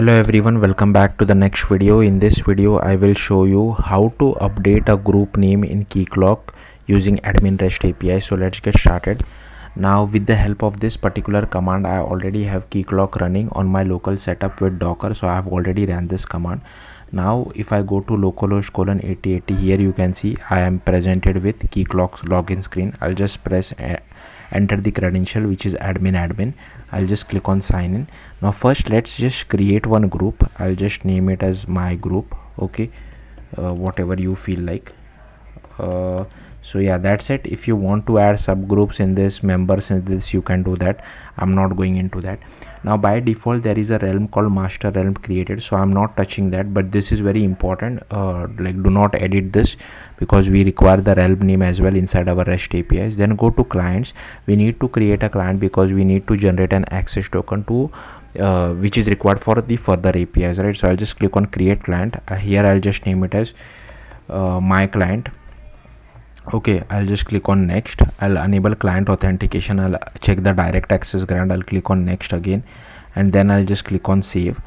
Hello everyone, welcome back to the next video. In this video I will show you how to update a group name in Keycloak using admin REST API. So let's get started. Now with the help of this particular command, I already have Keycloak running on my local setup with Docker, so I have already ran this command. Now if I go to localhost :8080, here you can see I am presented with Keycloak's login screen. I'll just press enter the credential, which is admin. I'll just click on sign in. Now first let's just create one group. I'll just name it as my group. Okay, whatever you feel like. So yeah, that's it. If you want to add subgroups in this, members in this, you can do that. I'm not going into that. Now by default there is a realm called master realm created, so I'm not touching that, but this is very important. Like, do not edit this because we require the realm name as well inside our REST APIs. Then go to clients. We need to create a client because we need to generate an access token to which is required for the further APIs, right? So I'll just click on create client. Here I'll just name it as my client. Okay, I'll just click on next. I'll enable client authentication. I'll check the direct access grant. I'll click on next again, and then I'll just click on save.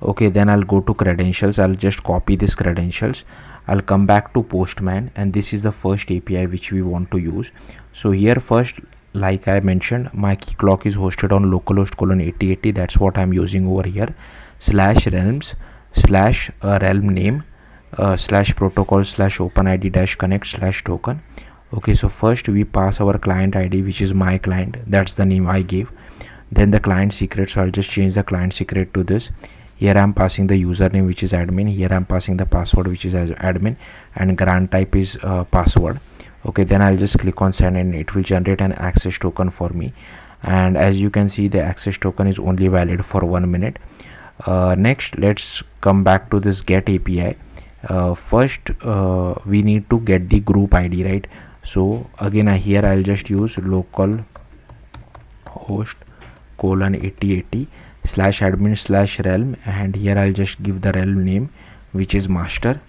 Okay, then I'll go to credentials. I'll just copy these credentials. I'll come back to Postman, and this is the first API which we want to use. So here first, like I mentioned, my Keycloak is hosted on localhost :8080. That's what I'm using over here. /realms /realm name /protocol /openid -connect /token. Okay, so first we pass our client ID, which is my client. That's the name I gave. Then the client secret, so I'll just change the client secret to this. Here I'm passing the username, which is admin. Here I'm passing the password, which is as admin, and grant type is password. Okay, then I'll just click on send, and it will generate an access token for me. And as you can see, the access token is only valid for 1 minute. Next, let's come back to this get API. First we need to get the group ID, right? So again, here I'll just use local host :8080 /admin /realm, and here I'll just give the realm name, which is master.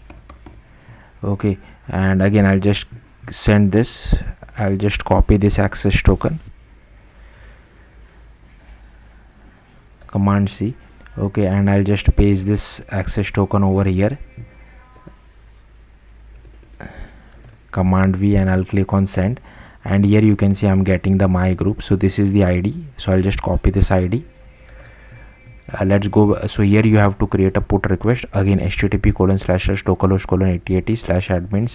Okay, and again I'll just send this. I'll just copy this access token, command C. Okay, and I'll just paste this access token over here, command V, and I'll click on send. And here you can see I'm getting the my group. So this is the ID, so I'll just copy this ID. Let's go. So here you have to create a put request. Again, http://localhost :8080 /admin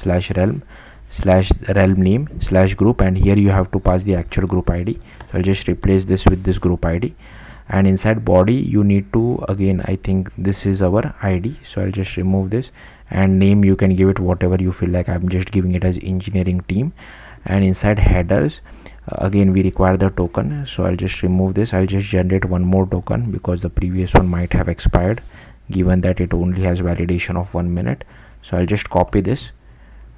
/realm name /group, and here you have to pass the actual group ID. So I'll just replace this with this group ID. And inside body you need to, again, I think this is our ID, so I'll just remove this. And name, you can give it whatever you feel like. I'm just giving it as engineering team. And inside headers, again we require the token, so I'll just remove this. I'll just generate one more token because the previous one might have expired, given that it only has validation of 1 minute. So I'll just copy this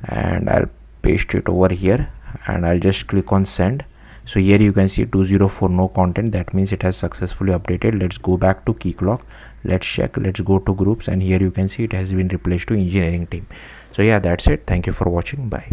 and I'll paste it over here, and I'll just click on send. So here you can see 204 no content. That means it has successfully updated. Let's go back to Keycloak. Let's check. Let's go to groups, and here you can see it has been replaced to engineering team. So yeah, that's it. Thank you for watching. Bye.